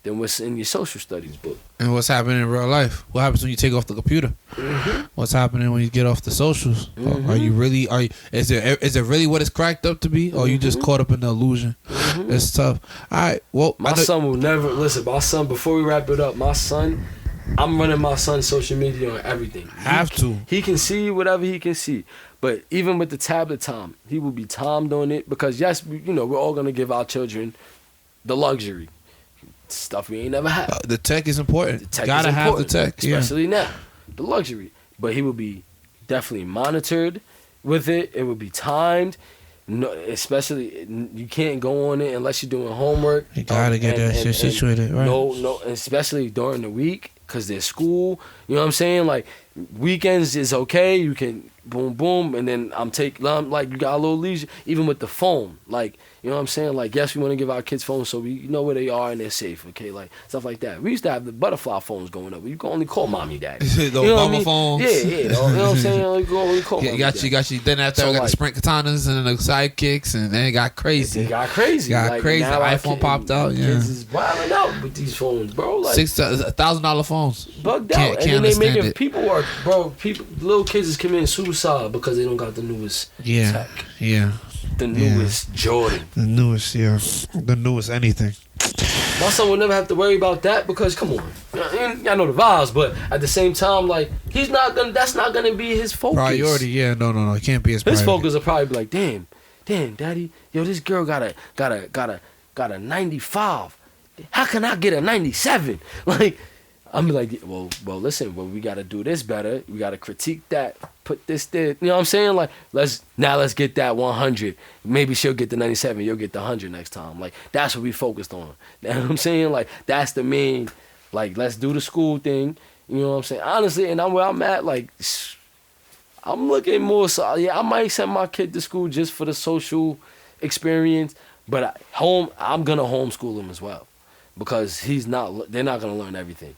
than what's in your social studies book. And what's happening in real life? What happens when you take off the computer? Mm-hmm. What's happening when you get off the socials? Mm-hmm. Are you really? Is it really what it's cracked up to be, or are you just caught up in the illusion? Mm-hmm. It's tough. All right. Well, my son will never listen. My son, before we wrap it up, my son, I'm running my son's social media on everything. He can see whatever he can see. But even with the tablet time, he will be timed on it because yes, we're all gonna give our children the luxury. Stuff we ain't never had. The tech is important. Gotta have the tech, especially now. The luxury, but he will be definitely monitored with it. It will be timed. No, especially you can't go on it unless you're doing homework. You gotta get that shit situated, right? No, especially during the week because there's school. You know what I'm saying? Like weekends is okay. You can boom, boom, and then like you got a little leisure. Even with the phone, like. You know what I'm saying? Like, yes, we want to give our kids phones so we know where they are and they're safe, okay? Like, stuff like that. We used to have the butterfly phones going up. You can only call mommy, daddy. The Obama phones. Yeah. You know what I'm saying? You can only call mommy, got you. Then after we got the Sprint katanas and the sidekicks, and then it got crazy. Got crazy. The iPhone popped out, yeah. Kids is wilding out with these phones, bro. Like, $1,000 phones. Bugged out. And then they making little kids is committing suicide because they don't got the newest tech. Yeah. The newest Jordan. The newest, yeah. The newest anything. My son will never have to worry about that because, come on. I know the vibes, but at the same time, like, that's not gonna be his focus. Priority, yeah. No. It can't be his priority. His focus will probably be like, damn, daddy, yo, this girl got a 95. How can I get a 97? Like, I'm like, well, listen, we gotta do this better. We gotta critique that, put this there. You know what I'm saying? Like, let's get that 100. Maybe she'll get the 97. You'll get the 100 next time. Like, that's what we focused on. You know what I'm saying? Like, that's the main. Like, let's do the school thing. You know what I'm saying? Honestly, and I'm where I'm at. Like, I'm looking more. So yeah, I might send my kid to school just for the social experience. But I'm gonna homeschool him as well because they're not gonna learn everything.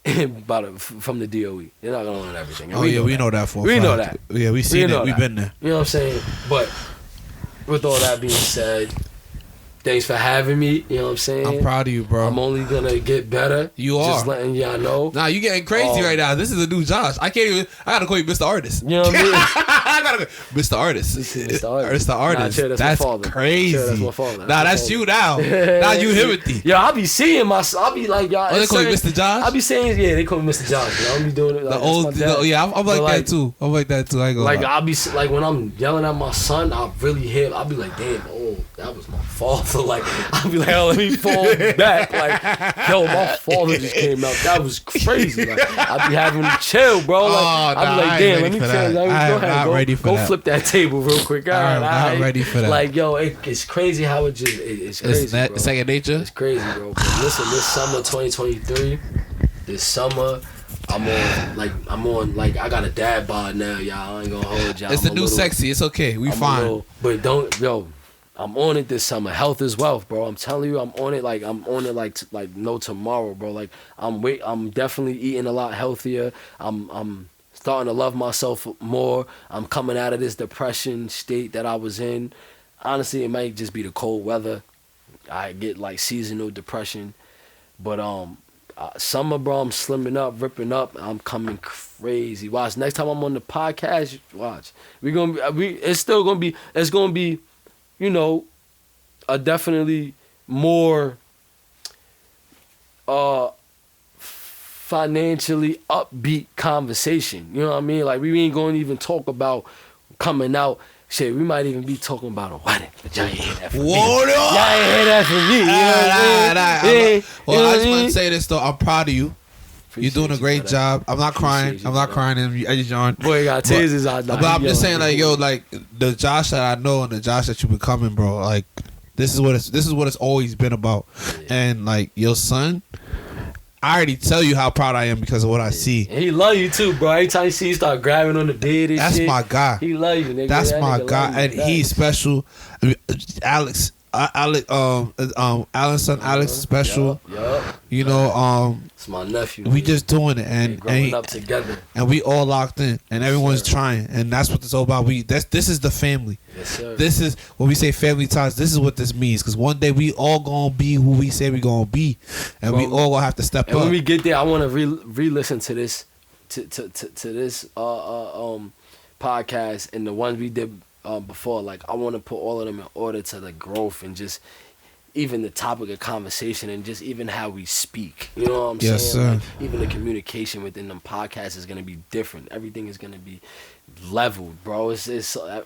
From the DOE. They're not gonna learn everything. And we know that for a fact. We know that. Yeah, we seen it. We've been there. You know what I'm saying? But with all that being said, Thanks for having me. You know what I'm saying? I'm proud of you, bro. I'm only gonna get better. You are. Just letting y'all know. Nah, you getting crazy right now. This is a new Josh. I gotta call you Mr. Artis. You know what I mean? I gotta go, Mr. Artis. Mr. Artis. Nah, that's crazy. That's my father. That's you now. Now you Timothy. Yo, I be seeing I'll be like, y'all. Oh, they call you Mr. Josh? I be saying, yeah, they call me Mr. Josh. I'll be doing it. Like, I'm like that too. I'm like that too. I ain't gonna lie. I'll be like, when I'm yelling at my son, I'll really hear, I'll be like, damn, that was my father. Like, I'll be like, let me fall back. Like, yo, my father just came out. That was crazy. Like, I'll be having to chill, bro. Like, I'll be like, damn, let me chill. Go ahead, go flip that table real quick. I'm not ready for that. Like, yo, it's crazy how it's crazy. It's second nature. It's crazy, bro. But listen, this summer 2023, I'm on I got a dad bod now, y'all. I ain't gonna hold y'all. It's the new sexy. It's okay. We fine. But I'm on it this summer. Health is wealth, bro. I'm telling you, I'm on it like no tomorrow, bro. Like I'm definitely eating a lot healthier. I'm starting to love myself more. I'm coming out of this depression state that I was in. Honestly, it might just be the cold weather. I get like seasonal depression, but summer, bro, I'm slimming up, ripping up. I'm coming crazy. Watch, next time I'm on the podcast, watch. It's gonna be, you know, a definitely more financially upbeat conversation. You know what I mean? Like, we ain't gonna even talk about coming out. Shit, we might even be talking about a wedding, but y'all ain't hear that from me. Y'all ain't hear that from me. You know what Well, I just want to say this though. I'm proud of you. You're doing a great job. I'm not crying. I'm not crying. I just yawned. Boy, you got tears out. But I'm just saying, like, yo, like the Josh that I know and the Josh that you becoming, bro. Like, this is what it's always been about. Yeah. And like your son, I already tell you how proud I am because of what I see. And he love you too, bro. Every time you see you start grabbing on the bed and that's shit. my guy. He love you, nigga. That's my guy, and he's special. I mean, Alan's son Alex is special. Yup. You know, it's my nephew. We just doing it, and growing up together, and we all locked in, and everyone's trying, and that's what it's all about. This is the family. Yes, sir. This is when we say family ties. This is what this means, because one day we all gonna be who we say we gonna be, and we all gonna have to step up. And when we get there, I want to re-listen to this, to this podcast and the ones we did before. Like, I want to put all of them in order to the growth and just even the topic of conversation and just even how we speak. You know what I'm saying? Yes, sir. Like, even the communication within them podcasts is gonna be different. Everything is gonna be leveled, bro.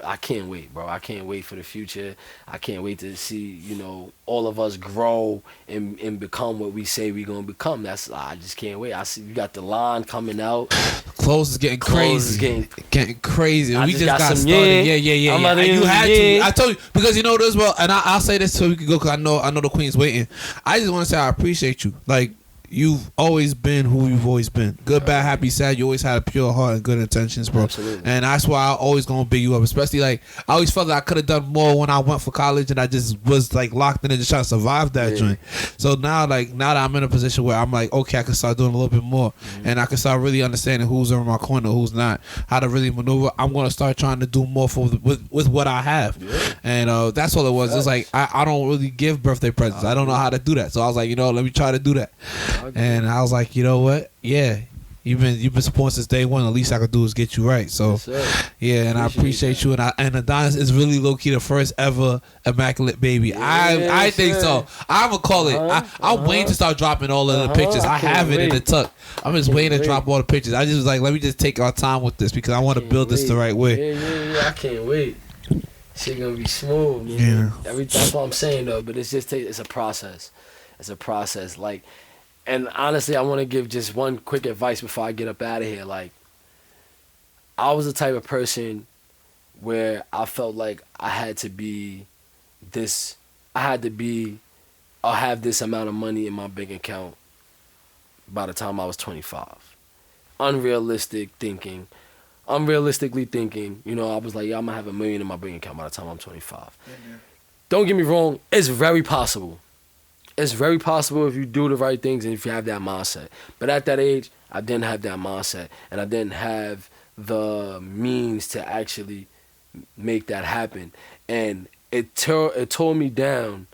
I can't wait, bro. I can't wait for the future. I can't wait to see, you know, all of us grow and become what we say we gonna become. I just can't wait. I see you got the line coming out. Clothes is getting crazy. Getting crazy. We just got started. Yeah. You had to. I told you, because you know this well, and I'll say this so we can go, because I know the queen's waiting. I just want to say I appreciate you. Like, you've always been who you've always been. Good, bad, happy, sad. You always had a pure heart and good intentions, bro. Absolutely. And that's why I always gonna big you up. Especially, like, I always felt like I could have done more when I went for college, and I just was like locked in and just trying to survive that joint. So now that I'm in a position where I'm like, okay, I can start doing a little bit more, and I can start really understanding who's in my corner, who's not, how to really maneuver. I'm gonna start trying to do more with what I have, and that's all it was. It's like I don't really give birthday presents. I don't know how to do that. So I was like, you know, let me try to do that. And I was like, you know what? Yeah, you've been supporting since day one. The least I could do is get you right. So, yeah, and I appreciate you. And Adonis is really low key the first ever immaculate baby. Yeah, I think so. I'm gonna call it. I'm waiting to start dropping all of the pictures. I have it in the tuck. I'm just waiting to drop all the pictures. I just was like, let me just take our time with this, because I want to build this the right way. Yeah. I can't wait. Shit gonna be smooth, man. Yeah. That's what I'm saying though. But it's a process. It's a process. Like. And honestly, I want to give just one quick advice before I get up out of here. Like, I was the type of person where I felt like I had to be this, I'll have this amount of money in my bank account by the time I was 25. Unrealistically thinking, you know, I was like, yeah, I'm going to have $1 million in my bank account by the time I'm 25. Yeah. Don't get me wrong, it's very possible. It's very possible if you do the right things and if you have that mindset. But at that age, I didn't have that mindset. And I didn't have the means to actually make that happen. And it tore me down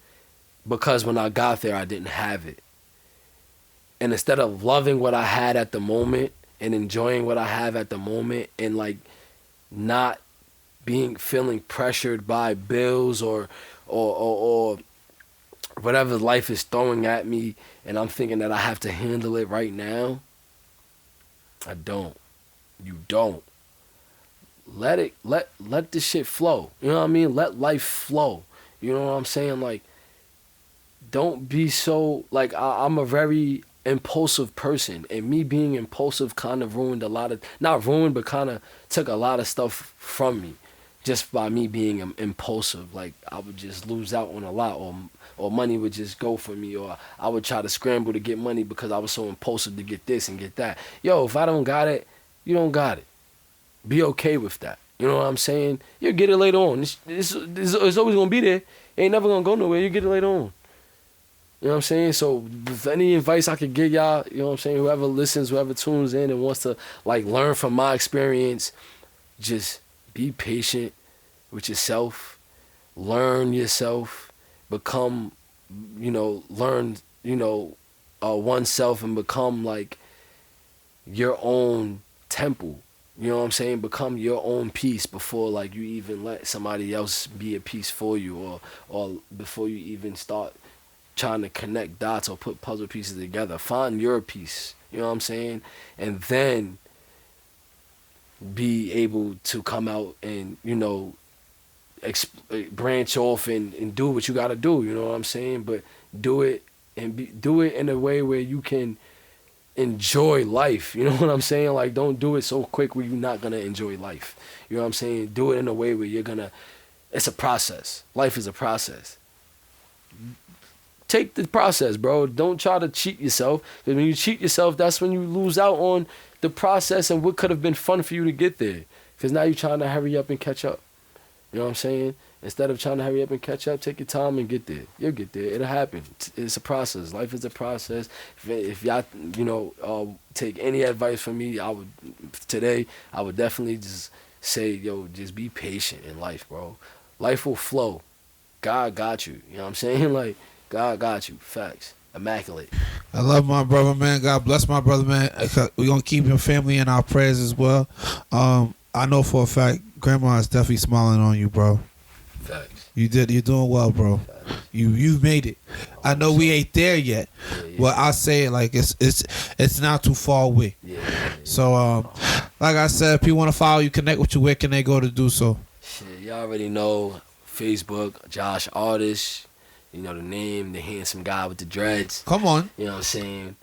because when I got there, I didn't have it. And instead of loving what I had at the moment and enjoying what I have at the moment and like not feeling pressured by bills or whatever life is throwing at me, and I'm thinking that I have to handle it right now, I don't. You don't. Let this shit flow. You know what I mean? Let life flow. You know what I'm saying? Like, don't be so, like, I'm a very impulsive person, and me being impulsive kind of ruined a lot of, not ruined, but kind of took a lot of stuff from me just by me being impulsive. Like, I would just lose out on a lot, or money would just go for me, or I would try to scramble to get money because I was so impulsive to get this and get that. Yo, if I don't got it, you don't got it. Be okay with that. You know what I'm saying? You'll get it later on. It's always going to be there. It ain't never going to go nowhere. You get it later on. You know what I'm saying? So if any advice I could give y'all, you know what I'm saying, whoever listens, whoever tunes in and wants to like learn from my experience, just be patient with yourself. Learn yourself. Become, learn, oneself and become like your own temple. You know what I'm saying? Become your own peace before like you even let somebody else be a piece for you, or before you even start trying to connect dots or put puzzle pieces together. Find your piece. You know what I'm saying? And then be able to come out and, branch off and do what you got to do. You know what I'm saying? But do it do it in a way where you can enjoy life. You know what I'm saying? Like, don't do it so quick where you're not gonna enjoy life. You know what I'm saying? Do it in a way where you're gonna, it's a process. Life is a process. Take the process, bro. Don't try to cheat yourself, because when you cheat yourself, that's when you lose out on the process and what could have been fun for you to get there, because now you're trying to hurry up and catch up. You know what I'm saying? Instead of trying to hurry up and catch up, take your time and get there. You'll get there. It'll happen. It's a process. Life is a process. If y'all, take any advice from me, I would definitely just say, yo, just be patient in life, bro. Life will flow. God got you. You know what I'm saying? Like, God got you. Facts. Immaculate. I love my brother, man. God bless my brother, man. We're going to keep your family in our prayers as well. I know for a fact, Grandma is definitely smiling on you, bro. Facts. You're doing well, bro. You've made it. I know we ain't there yet, but I say it like it's not too far away. Yeah. So, like I said, if people want to follow you, connect with you, where can they go to do so? Shit, y'all already know. Facebook, Josh Artis. You know the name, the handsome guy with the dreads. Come on. You know what I'm saying?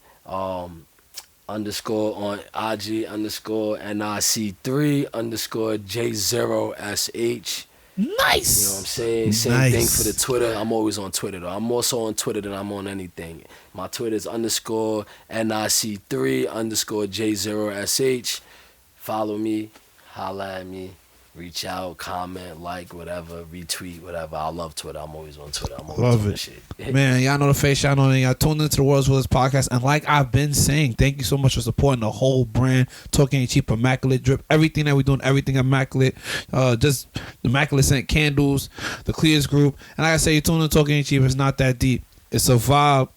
Underscore on IG underscore NIC3 underscore J0SH. Nice. You know what I'm saying? Same thing for the Twitter. I'm always on Twitter though. I'm more so on Twitter than I'm on anything. My Twitter is underscore NIC3 underscore J0SH. Follow me, holla at me, reach out, comment, like, whatever, retweet, whatever. I love Twitter. I'm always on Twitter. I'm always love doing it. Shit. Man, y'all know the face, y'all know it. Y'all tuned into the World's Realest Podcast. And like I've been saying, thank you so much for supporting the whole brand. Talking Ain't Cheap, Immaculate Drip. Everything that we're doing, everything immaculate. Just Immaculate Scent Candles, the Clears Group. And like I say, you tuned in to Talking Ain't Cheap. It's not that deep. It's a vibe.